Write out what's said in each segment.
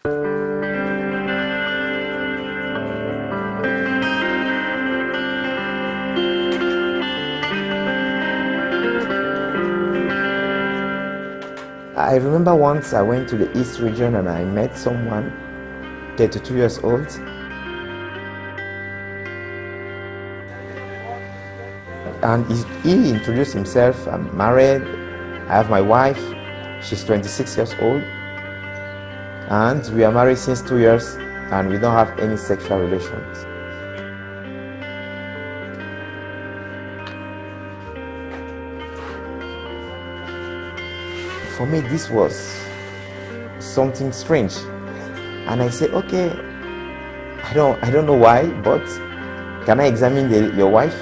I remember once I went to the East region and I met someone, 32 years old. And he introduced himself. I'm married, I have my wife, she's 26 years old. And we are married since 2 years and we don't have any sexual relations. For me, this was something strange, and I said, okay, I don't know why, but can I examine your wife?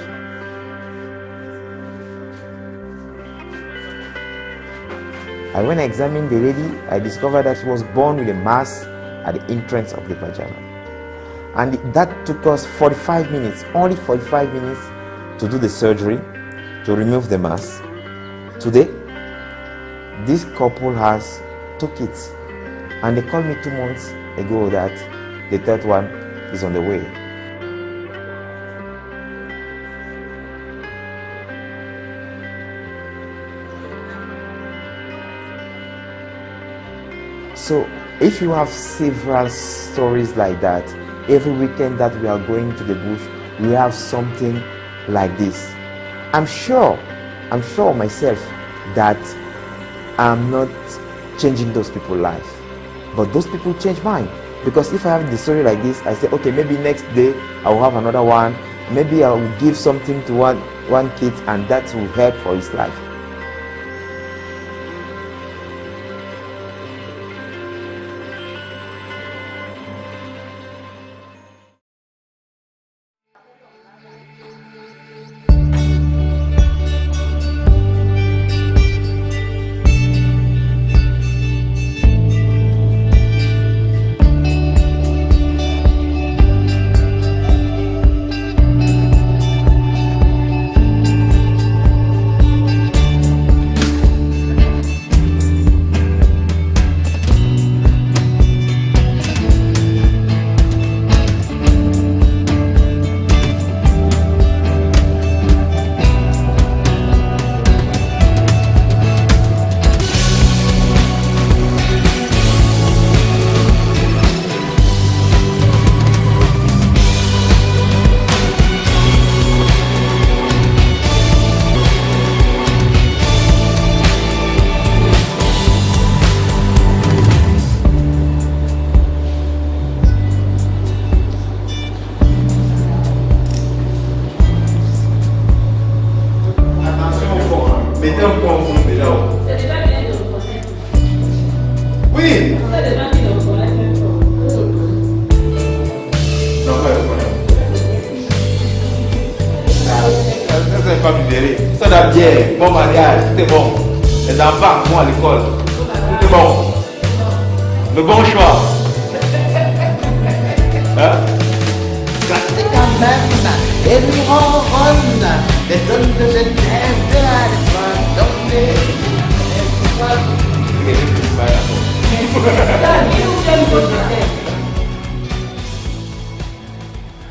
And when I examined the lady, I discovered that she was born with a mass at the entrance of the vagina, and that took us 45 minutes, only 45 minutes, to do the surgery to remove the mass. Today, this couple has took it, and they called me 2 months ago that the third one is on the way. So if you have several stories like that, every weekend that we are going to the bush, we have something like this. I'm sure myself that I'm not changing those people's life, but those people change mine. Because if I have the story like this, I say, okay, maybe next day I will have another one. Maybe I will give something to one kid, and that will help for his life. Mettez un point au fond déjà. C'est déjà bien de reconnaître. Oui. C'est déjà bien de reconnaître. Non, pas reconnaître. Ça, c'est pas libéré. Ça, la bière, bon mariage, tout est bon. Les enfants, moi à l'école, tout est bon. Le bon choix. Hein? C'est quand même, et lui ronronne, des tonnes de jeunesse de la défense, tombée,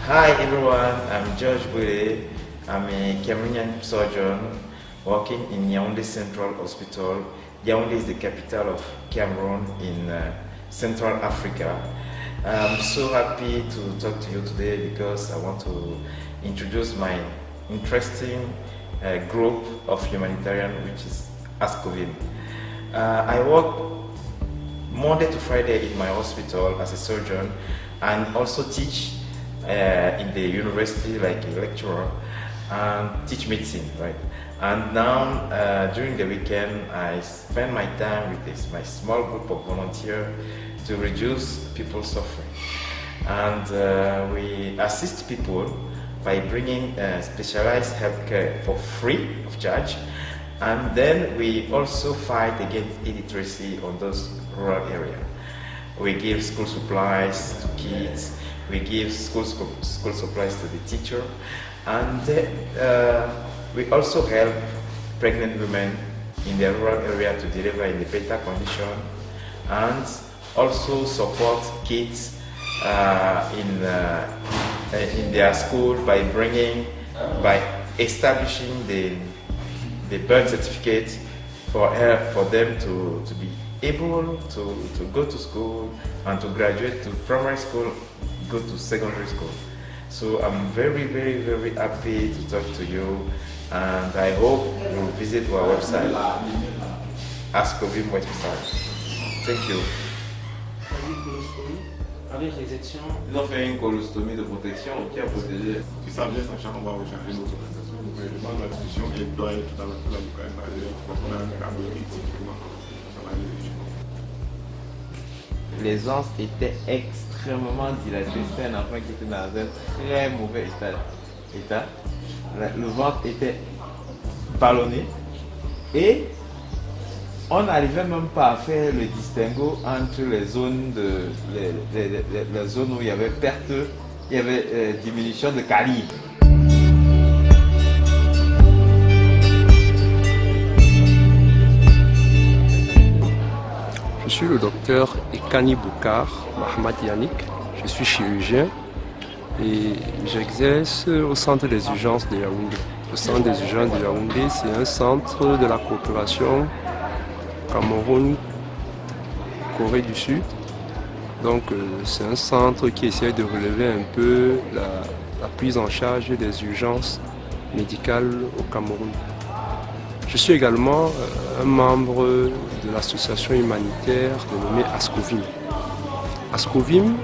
Hi everyone, I'm George Bure. I'm a Cameroonian surgeon working in Yaoundé Central Hospital. Yaoundé is the capital of Cameroon in Central Africa. I'm so happy to talk to you today because I want to introduce my interesting group of humanitarian, which is ASCOVIN. I work Monday to Friday in my hospital as a surgeon and also teach in the university like a lecturer and teach medicine, right? And now during the weekend I spend my time with my small group of volunteers to reduce people's suffering. And we assist people by bringing specialized healthcare for free of charge. And then we also fight against illiteracy on those rural areas. We give school supplies to kids, we give school supplies to the teacher, and we also help pregnant women in the rural area to deliver in a better condition, and also support kids in their school by establishing the birth certificate for them to be able to go to school and to graduate to primary school, go to secondary school. So I'm very, very, very happy to talk to you, and I hope you'll visit our website, ASCOVIM website. Thank you. Avec l'exception. Ils ont fait une colostomie de protection qui a protégé. Si ça vient, sachant qu'on va recharger notre prestation. Donc, je demande la discussion et doit être tout à l'heure la boucle parce qu'on a un cadre typiquement. Les anses étaient extrêmement dilatés. C'était un enfant qui était dans un très mauvais état. Le ventre était ballonné et on n'arrivait même pas à faire le distinguo entre les zones les zones où il y avait perte, il y avait diminution de calibre. Je suis le docteur Ekani Boukar Mohamed Yannick. Je suis chirurgien et j'exerce au centre des urgences de Yaoundé. Le centre des urgences de Yaoundé, c'est un centre de la coopération Cameroun-Corée du Sud. Donc c'est un centre qui essaie de relever un peu la prise en charge des urgences médicales au Cameroun. Je suis également un membre de l'association humanitaire dénommée ASCOVIM. ASCOVIM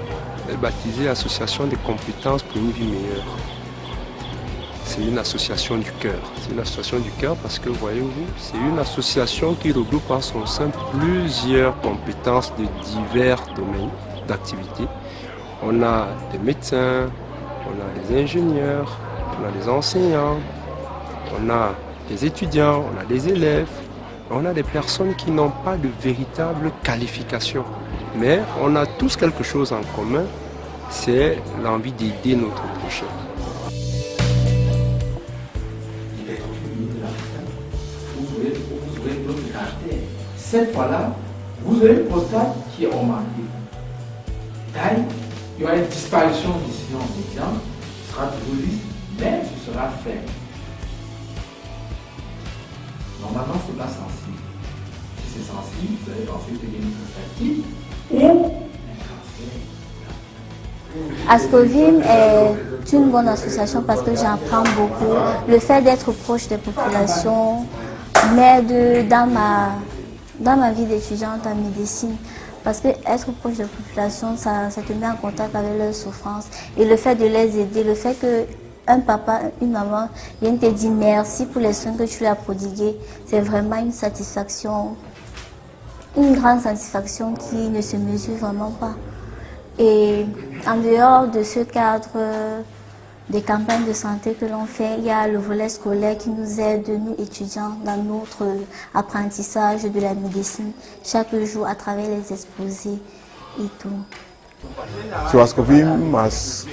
est baptisée Association des compétences pour une vie meilleure. C'est une association du cœur. C'est une association du cœur parce que, voyez-vous, c'est une association qui regroupe en son sein plusieurs compétences de divers domaines d'activité. On a des médecins, on a des ingénieurs, on a des enseignants, on a des étudiants, on a des élèves, on a des personnes qui n'ont pas de véritable qualification. Mais on a tous quelque chose en commun, c'est l'envie d'aider notre prochain. Cette fois-là, vous avez une prostate qui est augmentée. Taille, il y aura une disparition du sillon médian, ce sera toujours lisse, mais ce sera faible. Normalement, ce n'est pas sensible. Si c'est sensible, vous allez penser que c'est une prostatite ou un cancer. ASCOVIM est une bonne association parce que j'apprends beaucoup. Le fait d'être proche des populations m'aide dans ma vie d'étudiante en médecine. Parce que être proche des populations, ça te met en contact avec leurs souffrances. Et le fait de les aider, le fait que un papa, une maman viennent te dire merci pour les soins que tu lui as prodigués, c'est vraiment une satisfaction, une grande satisfaction qui ne se mesure vraiment pas. Et en dehors de ce cadre des campagnes de santé que l'on fait, il y a le volet scolaire qui nous aide, nous étudiants, dans notre apprentissage de la médecine, chaque jour à travers les exposés et tout. So ASCOVIM has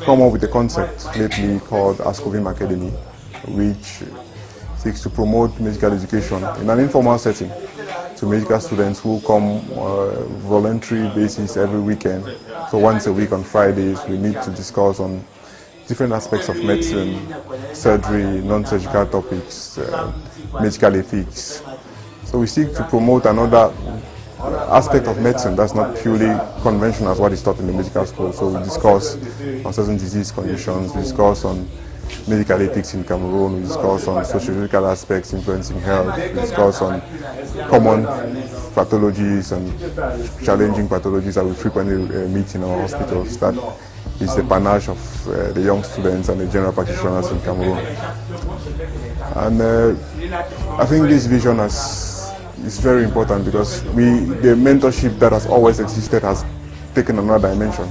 come up with a concept lately called ASCOVIM Academy, which seeks to promote medical education in an informal setting to medical students who come voluntary basis every weekend. So once a week on Fridays, we meet to discuss on different aspects of medicine, surgery, non-surgical topics, medical ethics. So we seek to promote another aspect of medicine that's not purely conventional as what is taught in the medical school. So we discuss on certain disease conditions, we discuss on medical ethics in Cameroon, we discuss on socio-medical aspects influencing health, we discuss on common pathologies and challenging pathologies that we frequently meet in our hospitals. That is the panache of the young students and the general practitioners in Cameroon. And I think this vision is very important because the mentorship that has always existed has taken another dimension.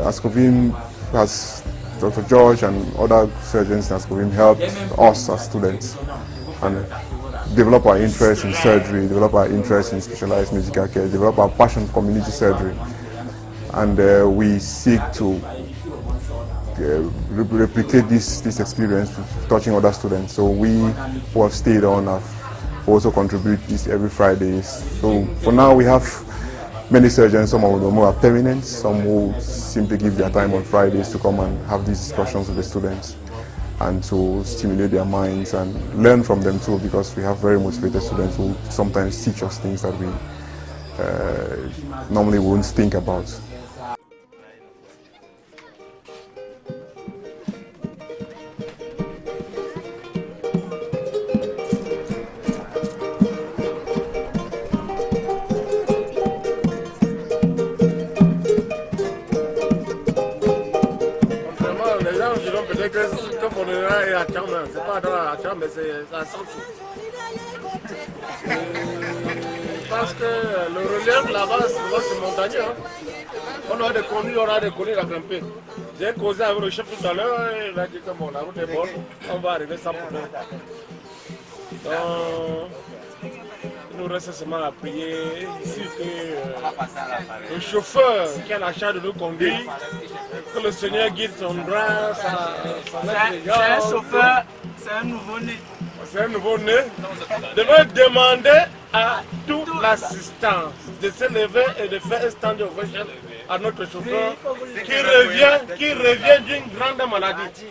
ASCOVIM has, Dr. George and other surgeons in ASCOVIM helped us as students and develop our interest in surgery, develop our interest in specialized medical care, develop our passion for community surgery. And we seek to replicate this experience touching other students. So we who have stayed on have also contribute this every Friday. So for now we have many surgeons, some of them are permanent, some who simply give their time on Fridays to come and have these discussions with the students and to stimulate their minds and learn from them too, because we have very motivated students who sometimes teach us things that we normally wouldn't think about. C'est pas dans la chambre, mais c'est à centre. Parce que le relief là-bas, c'est montagneux. Hein. On aura des connues, à grimper. J'ai causé avec le chef tout à l'heure, il a dit que bon, la route est bonne, on va arriver sans problème. Donc, il nous reste seulement à prier ici que le chauffeur qui a la charge de nous conduire, que le Seigneur guide son bras, c'est un chauffeur, c'est un nouveau-né. C'est un nouveau-né. Devait demander à toute l'assistance de se lever et de faire un stand ovation à notre chauffeur qui revient d'une grande maladie.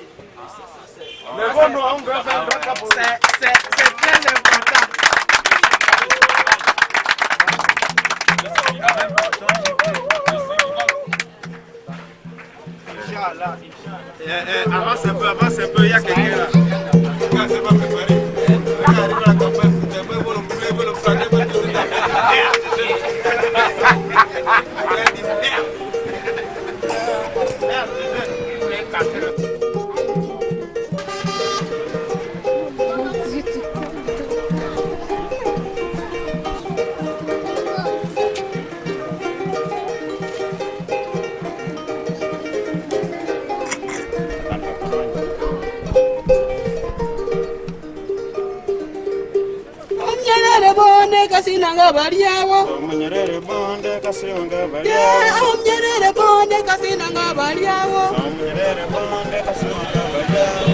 C'est très important. Avance un peu, il y a quelqu'un là. C'est pas préparé. Kasinanga baliawo. Omnyerere bonde kasinanga baliawo. Omnyerere bonde kasinanga baliawo. Omnyerere bonde kasinanga baliawo.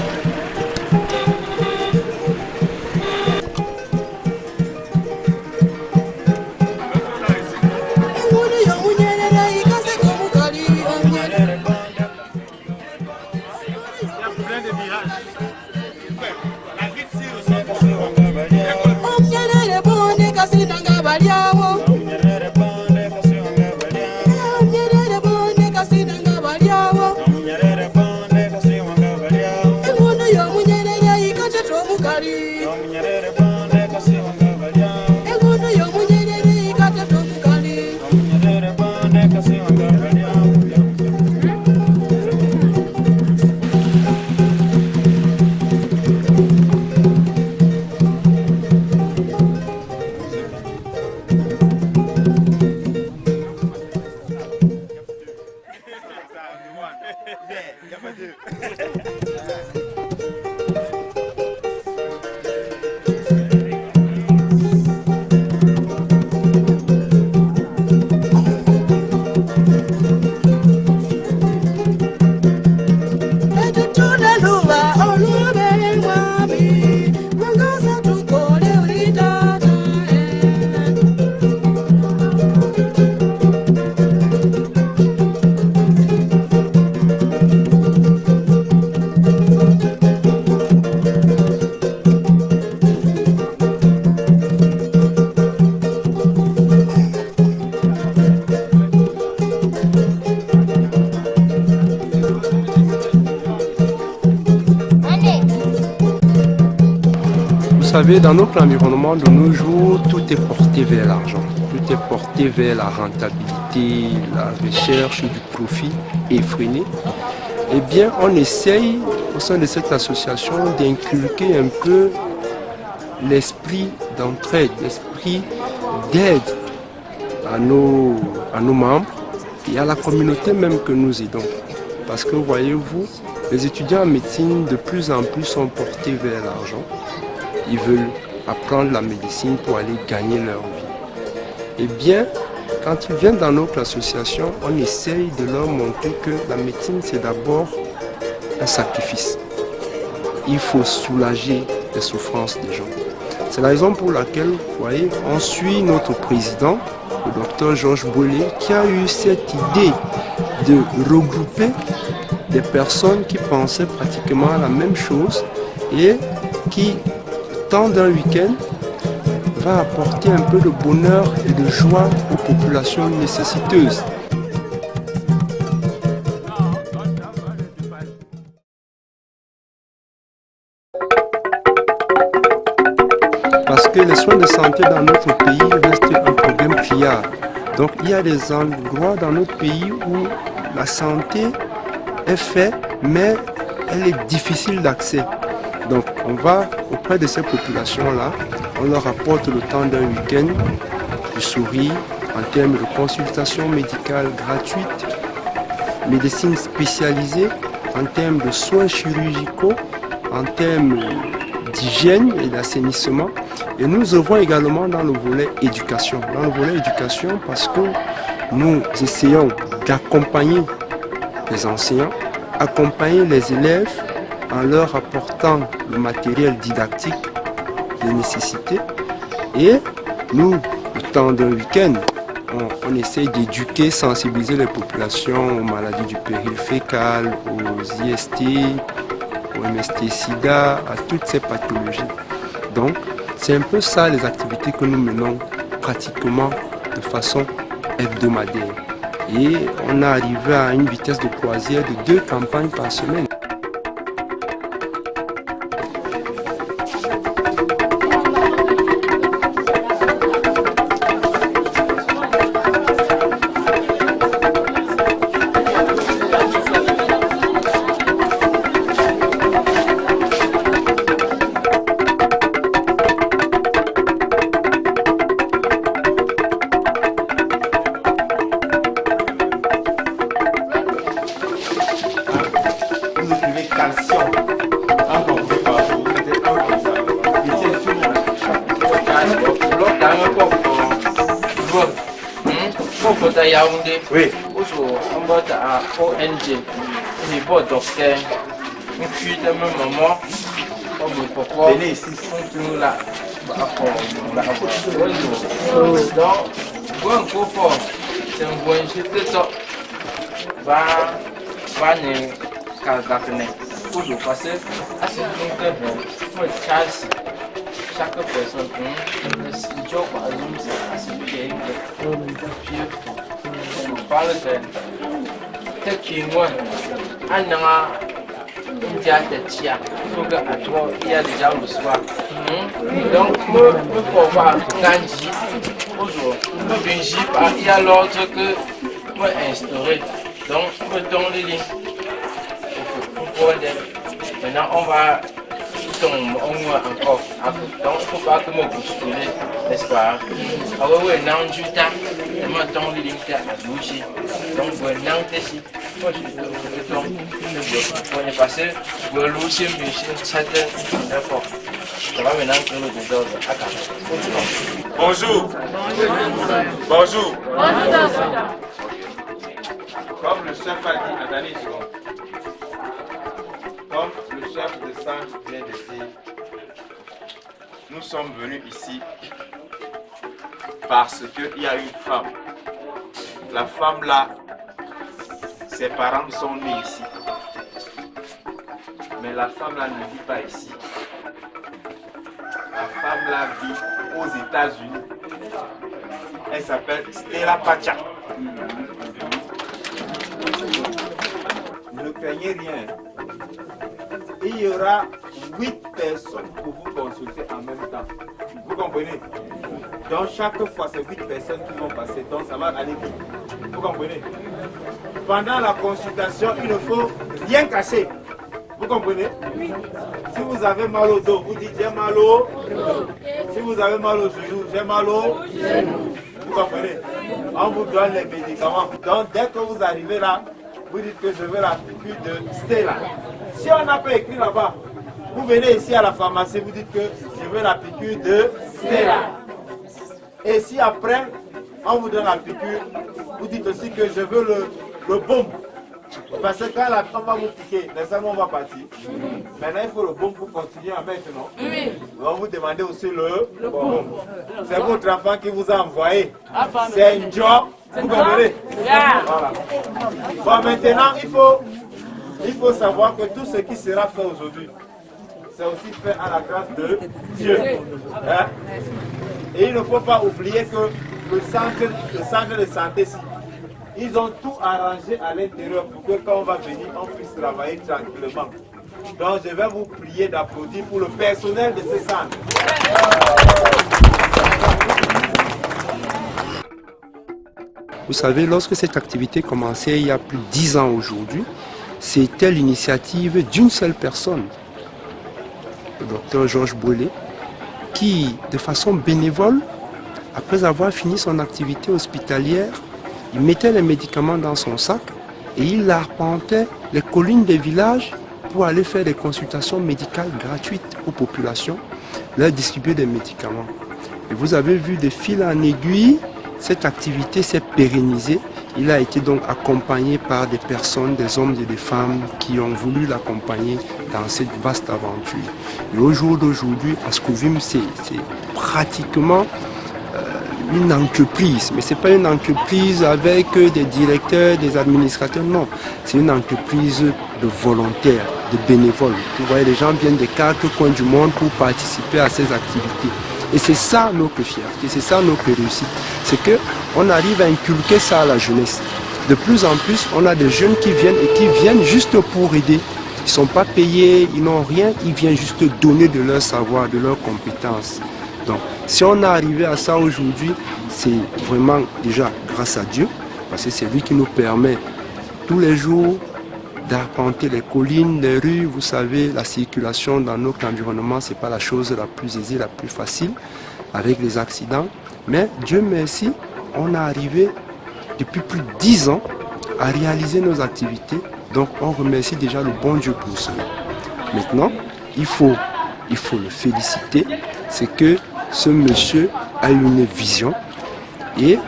Enguni y'omunyerere ikase komukali. Omnyerere bonde. Il y a plein de virages. La ville tire aussi. Omnyerere bonde kasinanga baliawo. Omnyerere bonde kasinanga baliawo. Omnyerere bonde kasinanga baliawo. Omnyerere bonde kasinanga baliawo. Enguni y'omunyerere ikase komukali. Omnyerere bonde kasinanga baliawo. Enguni y'omunyerere ikase komukali. Omnyerere bonde kasinanga baliawo. Vous savez, dans notre environnement de nos jours, tout est porté vers l'argent. Tout est porté vers la rentabilité, la recherche du profit effréné. Eh bien, on essaye, au sein de cette association, d'inculquer un peu l'esprit d'entraide, l'esprit d'aide à nos membres et à la communauté même que nous aidons. Parce que, voyez-vous, les étudiants en médecine de plus en plus sont portés vers l'argent. Ils veulent apprendre la médecine pour aller gagner leur vie. Eh bien, quand ils viennent dans notre association, on essaye de leur montrer que la médecine, c'est d'abord un sacrifice. Il faut soulager les souffrances des gens. C'est la raison pour laquelle, vous voyez, on suit notre président, le docteur Georges Bollé, qui a eu cette idée de regrouper des personnes qui pensaient pratiquement la même chose et qui, tant d'un week-end, va apporter un peu de bonheur et de joie aux populations nécessiteuses. Parce que les soins de santé dans notre pays restent un problème criard. Donc il y a des endroits dans notre pays où la santé est faite, mais elle est difficile d'accès. Donc on va auprès de ces populations-là, on leur apporte le temps d'un week-end du sourire en termes de consultation médicale gratuite, médecine spécialisée, en termes de soins chirurgicaux, en termes d'hygiène et d'assainissement. Et nous œuvrons également dans le volet éducation. Dans le volet éducation parce que nous essayons d'accompagner les enseignants, accompagner les élèves en leur apportant le matériel didactique des nécessités. Et nous, le temps d'un week-end, on essaie d'éduquer, sensibiliser les populations aux maladies du péril fécal, aux IST, au MST-Sida, à toutes ces pathologies. Donc, c'est un peu ça les activités que nous menons pratiquement de façon hebdomadaire. Et on est arrivé à une vitesse de croisière de 2 campagnes par semaine. Oui. ONG, les beaux docteurs, une fille de ma maman, comme pourquoi venez ici, nous là. Donc, bon copain, c'est un bon jeu de ça. Va ne casacne. Pour le passer, à ce point pour chasse. Chaque personne, si job par exemple, c'est assez bien. On parle de tel qui est moi, un an, il y a des tiers, il faut qu'à toi, il y a déjà le soir. Donc, il faut voir Ganji, il y a l'ordre que moi instauré. Donc, je donne les lignes. Maintenant, on va encore. Donc, il ne faut pas que je me bouscule, n'est-ce pas? Alors, oui, non, du temps, je me donne les lignes à bouger. Donc, je vais non, ici. Moi, je vais passer, je vais loucher, certains efforts. Ça va maintenant que nous désordre. Bonjour. Bonjour. Comme le chef a dit, attendez une seconde. Comme le chef de centre vient de dire, nous sommes venus ici parce qu'il y a une femme. La femme là, ses parents sont nés ici. Mais la femme là ne vit pas ici. La femme là vit aux États-Unis. Elle s'appelle Stella Pacha. Ne craignez rien. Il y aura 8 personnes pour vous consulter en même temps. Vous comprenez? Donc chaque fois, c'est 8 personnes qui vont passer. Donc ça va aller vite. Vous comprenez? Pendant la consultation, il ne faut rien cacher. Vous comprenez? Oui. Si vous avez mal au dos, vous dites j'ai mal au dos. Si vous avez mal au genou, j'ai mal au genou. Vous comprenez? On vous donne les médicaments. Donc dès que vous arrivez là, vous dites que je veux la piqûre de Stella. Si on n'a pas écrit là-bas, vous venez ici à la pharmacie, vous dites que je veux la piqûre de Stella. Et si après, on vous donne la piqûre, vous dites aussi que je veux le baume. Parce que quand la femme va vous piquer, nécessairement on va partir. Maintenant il faut le bon pour continuer à mettre, non? Oui. On va vous demander aussi le bon. C'est votre enfant qui vous a envoyé. C'est un job. Vous comprenez? Voilà. Bon, maintenant il faut savoir que tout ce qui sera fait aujourd'hui, c'est aussi fait à la grâce de Dieu. Hein? Et il ne faut pas oublier que le centre de santé ici, ils ont tout arrangé à l'intérieur pour que quand on va venir, on puisse travailler tranquillement. Donc je vais vous prier d'applaudir pour le personnel de ce centre. Vous savez, lorsque cette activité commençait il y a plus de 10 ans aujourd'hui, c'était l'initiative d'une seule personne, le docteur Georges Boilé, qui, de façon bénévole, après avoir fini son activité hospitalière, il mettait les médicaments dans son sac et il arpentait les collines des villages pour aller faire des consultations médicales gratuites aux populations, leur distribuer des médicaments. Et vous avez vu de fil en aiguille, cette activité s'est pérennisée. Il a été donc accompagné par des personnes, des hommes et des femmes qui ont voulu l'accompagner dans cette vaste aventure. Et au jour d'aujourd'hui, Ascovim, c'est pratiquement une entreprise, mais ce n'est pas une entreprise avec des directeurs, des administrateurs, non. C'est une entreprise de volontaires, de bénévoles. Vous voyez, les gens viennent des 4 coins du monde pour participer à ces activités. Et c'est ça notre fierté, c'est ça notre réussite. C'est qu'on arrive à inculquer ça à la jeunesse. De plus en plus, on a des jeunes qui viennent juste pour aider. Ils ne sont pas payés, ils n'ont rien, ils viennent juste donner de leur savoir, de leurs compétences. Donc, si on est arrivé à ça aujourd'hui, c'est vraiment déjà grâce à Dieu, parce que c'est lui qui nous permet tous les jours d'arpenter les collines, les rues. Vous savez, la circulation dans notre environnement, ce n'est pas la chose la plus aisée, la plus facile, avec les accidents. Mais Dieu merci, on est arrivé depuis plus de 10 ans à réaliser nos activités. Donc, on remercie déjà le bon Dieu pour cela. Maintenant, il faut le féliciter. C'est que ce monsieur a eu une vision et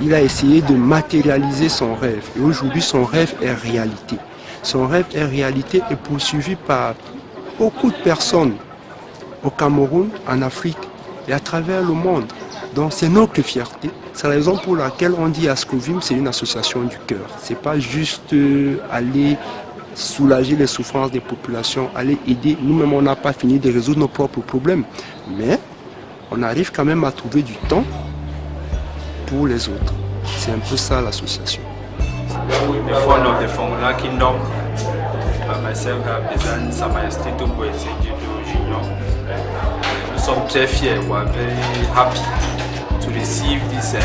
il a essayé de matérialiser son rêve. Et aujourd'hui, son rêve est réalité. Son rêve est réalité et poursuivi par beaucoup de personnes au Cameroun, en Afrique et à travers le monde. Donc c'est notre fierté. C'est la raison pour laquelle on dit Ascovim, c'est une association du cœur. Ce n'est pas juste aller soulager les souffrances des populations, aller aider. Nous-mêmes, on n'a pas fini de résoudre nos propres problèmes. Mais on arrive quand même à trouver du temps pour les autres. C'est un peu ça l'association. The founder of the Fongla Kingdom, myself, represent Sa Majesté Togo Junior. Nous sommes très fiers, we are very happy to receive this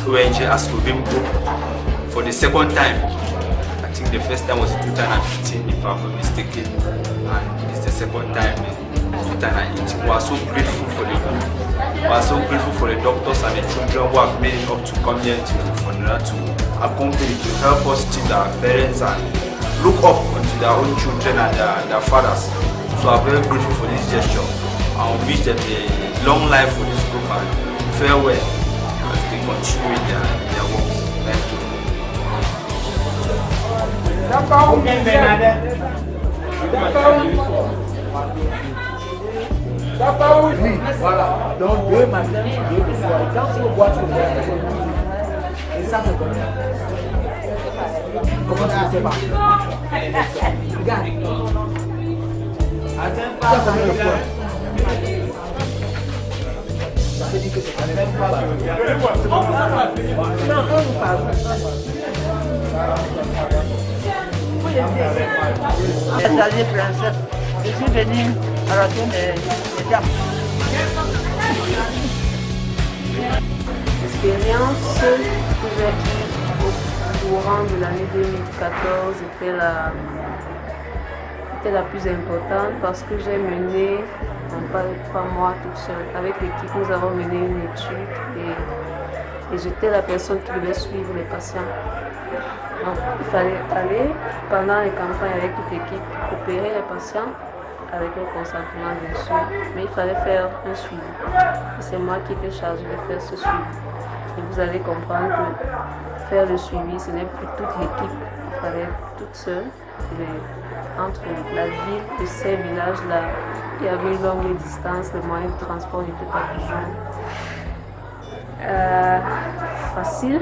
ONG Ascovim Group for the second time. I think the first time was in 2015, if I'm not mistaken, and it's the second time in 2018. We are so grateful for the group. We are so grateful for the doctors and the children who have made it up to come here to Fonera to accompany, to help us teach our parents and look up onto their own children and their fathers. So I'm very grateful for this gesture and wish them a long life for this group and farewell as they continue with their work. Thank you. Oui, voilà. Donc 2 matins, 2 soirs. Quand tu bois, tu bois. Et ça, c'est combien? Comment tu ne sais pas? Regarde. Ça, combien de fois? Ça veut dire que c'est quand même pas là. Non, on nous parle. Salut princesse, je suis venue à la tour des dames. L'expérience que j'ai eue au courant de l'année 2014 était la plus importante parce que j'ai mené, pas moi toute seule, avec l'équipe nous avons mené une étude et j'étais la personne qui devait suivre les patients. Donc il fallait aller pendant les campagnes avec toute l'équipe, opérer les patients avec le consentement bien sûr, mais il fallait faire un suivi. C'est moi qui étais chargée de faire ce suivi. Et vous allez comprendre que faire le suivi, ce n'est plus toute l'équipe. Il fallait être toute seule. Entre la ville et ces villages-là, il y avait une longue distance, les moyens de transport n'étaient pas toujours facile,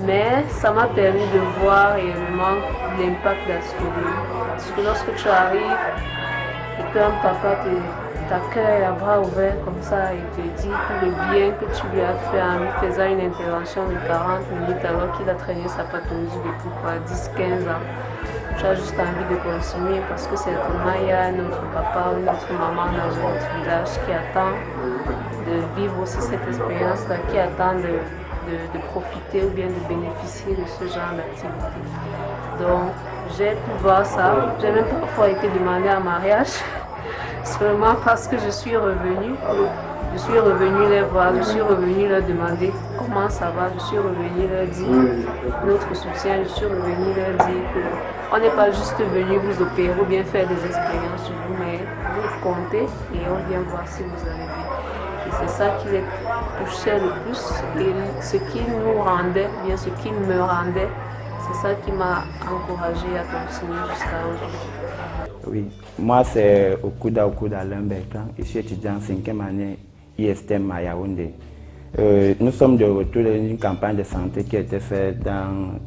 mais ça m'a permis de voir réellement l'impact d'Ascovie. Parce que lorsque tu arrives et qu'un papa t'accueille à bras ouverts comme ça et te dit tout le bien que tu lui as fait en lui faisant une intervention de 40 minutes alors qu'il a traîné sa pathologie depuis 10-15 ans. Tu as juste envie de continuer parce que certainement il y a notre papa ou notre maman dans notre village qui attend de vivre aussi cette expérience-là, qui attend de profiter ou bien de bénéficier de ce genre d'activité. Donc j'ai pu voir ça, j'ai même parfois été demandée en mariage, seulement parce que je suis revenue les voir, je suis revenue leur demander comment ça va, je suis revenue leur dire notre soutien, je suis revenue leur dire qu'on n'est pas juste venu vous opérer ou bien faire des expériences sur vous, mais vous comptez et on vient voir si vous allez bien. Et c'est ça qui les touchait le plus et ce qui nous rendait, bien ce qui me rendait, c'est ça qui m'a encouragée à continuer jusqu'à aujourd'hui. Oui, moi c'est Okuda Alain Bertrand, je suis étudiant en 5e année ISTM à Yaoundé. Nous sommes de retour d'une campagne de santé qui a été faite dans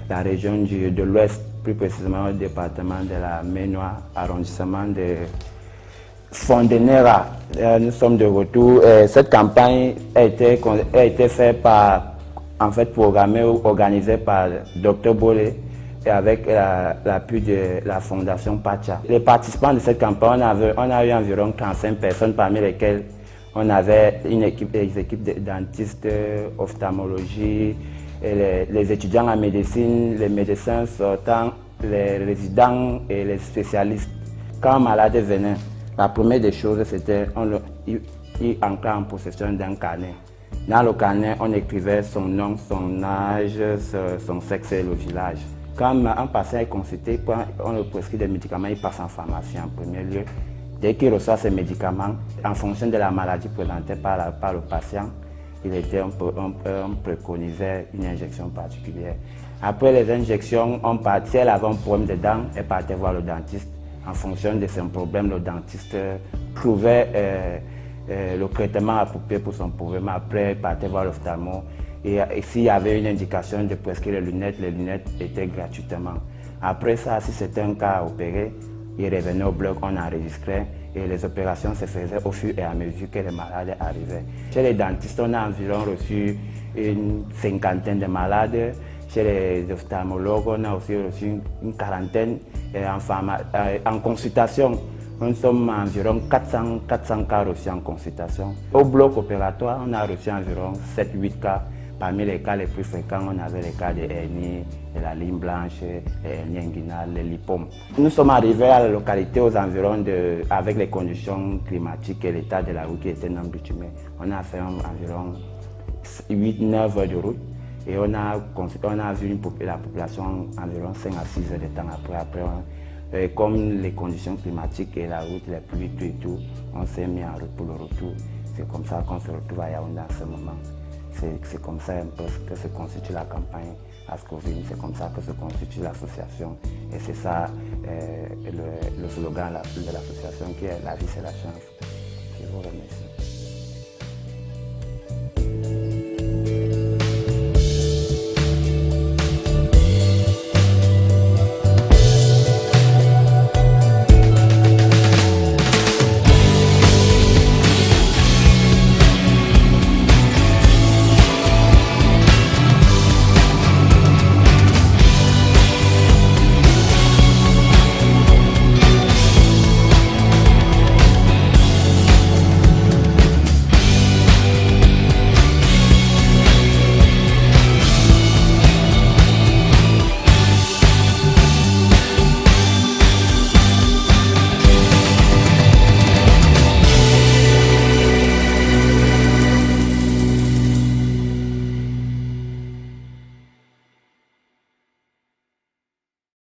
la région de l'Ouest, plus précisément au département de la Ménois, arrondissement de Fondenera. Nous sommes de retour. Cette campagne a été faite programmée ou organisée par Dr Bolé et avec l'appui de la Fondation Pacha. Les participants de cette campagne, on a eu environ 45 personnes, parmi lesquelles on avait des équipes de dentistes, ophtalmologie, et les étudiants en médecine, les médecins sortants, les résidents et les spécialistes. Quand un malade venait, la première des choses, c'était qu'il entrait en possession d'un carnet. Dans le carnet, on écrivait son nom, son âge, son sexe et le village. Quand un patient est consulté, quand on lui prescrit des médicaments, il passe en pharmacie en premier lieu. Dès qu'il reçoit ces médicaments, en fonction de la maladie présentée par le patient, on préconisait une injection particulière. Après les injections, si elle avait un problème de dents, elle partait voir le dentiste. En fonction de son problème, le dentiste trouvait le traitement approprié pour son problème. Après, il partait voir l'ophtalmo. Et s'il y avait une indication de prescrire les lunettes étaient gratuitement. Après ça, si c'était un cas à opérer, il revenait au bloc, on enregistrait et les opérations se faisaient au fur et à mesure que les malades arrivaient. Chez les dentistes, on a environ reçu une 50aine de malades. Chez les ophtalmologues, on a aussi reçu une 40aine. En consultation, nous sommes environ 400 cas reçus en consultation. Au bloc opératoire, on a reçu environ 7-8 cas. Parmi les cas les plus fréquents, on avait les cas de hernie, de la ligne blanche, les hernies inguinales, les lipomes. Nous sommes arrivés à la localité aux environs avec les conditions climatiques et l'état de la route qui était non bitumée. On a fait environ 8-9 heures de route et on a vu la population environ 5 à 6 heures de temps après. Comme les conditions climatiques et la route, les pluies et tout, on s'est mis en route pour le retour. C'est comme ça qu'on se retrouve à Yaoundé en ce moment. C'est comme ça un peu que se constitue la campagne Ascovie, c'est comme ça que se constitue l'association. Et c'est ça le slogan de l'association qui est « La vie c'est la chance ». Je vous remercie.